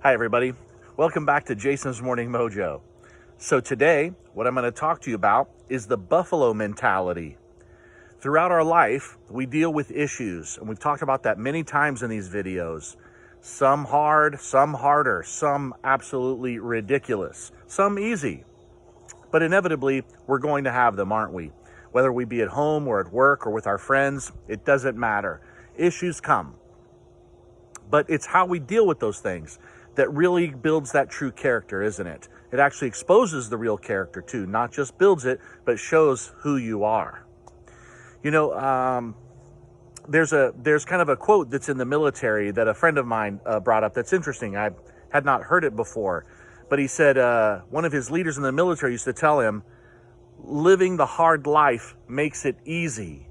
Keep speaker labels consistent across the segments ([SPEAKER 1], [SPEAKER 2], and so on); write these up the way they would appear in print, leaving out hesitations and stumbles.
[SPEAKER 1] Hi, everybody. Welcome back to Jason's Morning Mojo. So today, what I'm going to talk to you about is the buffalo mentality. Throughout our life, we deal with issues, and we've talked about that many times in these videos. Some hard, some harder, some absolutely ridiculous, some easy. But inevitably, we're going to have them, aren't we? Whether we be at home or at work or with our friends, it doesn't matter. Issues come. But it's how we deal with those things that really builds that true character, isn't it? It actually exposes the real character too, not just builds it, but shows who you are. You know, there's kind of a quote that's in the military that a friend of mine brought up that's interesting. I had not heard it before, but he said one of his leaders in the military used to tell him, living the hard life makes it easy.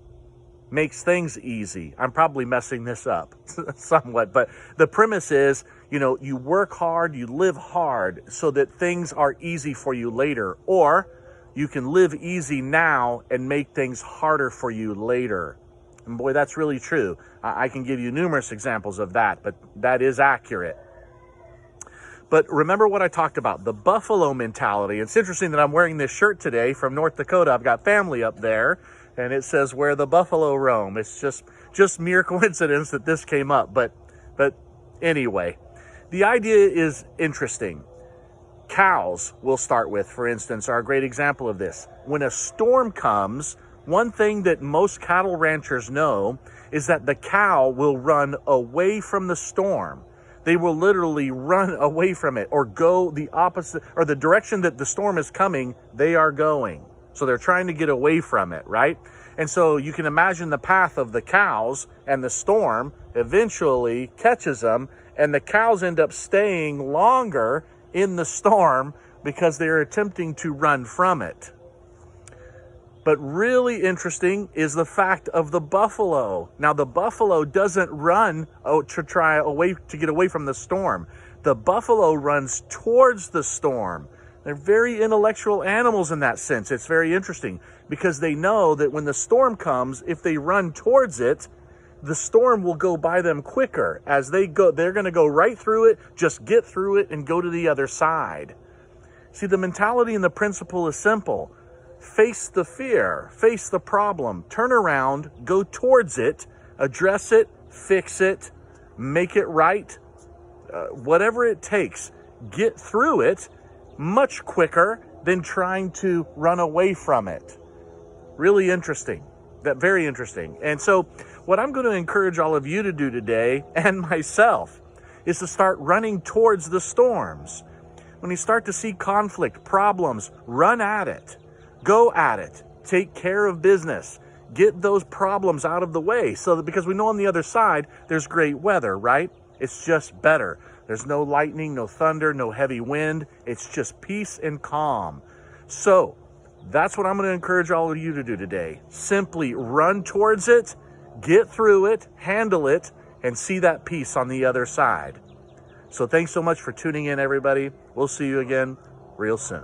[SPEAKER 1] Makes things easy. I'm probably messing this up somewhat, but the premise is, you know, you work hard, you live hard so that things are easy for you later, or you can live easy now and make things harder for you later. And boy, that's really true. I can give you numerous examples of that, but that is accurate. But remember what I talked about, the buffalo mentality. It's interesting that I'm wearing this shirt today from North Dakota. I've got family up there, and it says, where the buffalo roam. It's just mere coincidence that this came up. But anyway, the idea is interesting. Cows, we'll start with, for instance, are a great example of this. When a storm comes, one thing that most cattle ranchers know is that the cow will run away from the storm. They will literally run away from it or go the opposite, or the direction that the storm is coming, they are going. So they're trying to get away from it, right? And so you can imagine the path of the cows, and the storm eventually catches them, and the cows end up staying longer in the storm because they're attempting to run from it. But really interesting is the fact of the buffalo. Now, the buffalo doesn't run to get away from the storm. The buffalo runs towards the storm. They're very intellectual animals in that sense. It's very interesting because they know that when the storm comes, if they run towards it, the storm will go by them quicker. As they go, they're going to go right through it, just get through it and go to the other side. See, the mentality and the principle is simple. Face the fear, face the problem, turn around, go towards it, address it, fix it, make it right, whatever it takes. Get through it much quicker than trying to run away from it. Really interesting. Very interesting. And so what I'm going to encourage all of you to do today, and myself, is to start running towards the storms. When you start to see conflict, problems, run at it. Go at it. Take care of business. Get those problems out of the way, so that, because we know on the other side there's great weather, right? It's just better. There's no lightning, no thunder, no heavy wind. It's just peace and calm. So that's what I'm going to encourage all of you to do today. Simply run towards it, get through it, handle it, and see that peace on the other side. So thanks so much for tuning in, everybody. We'll see you again real soon.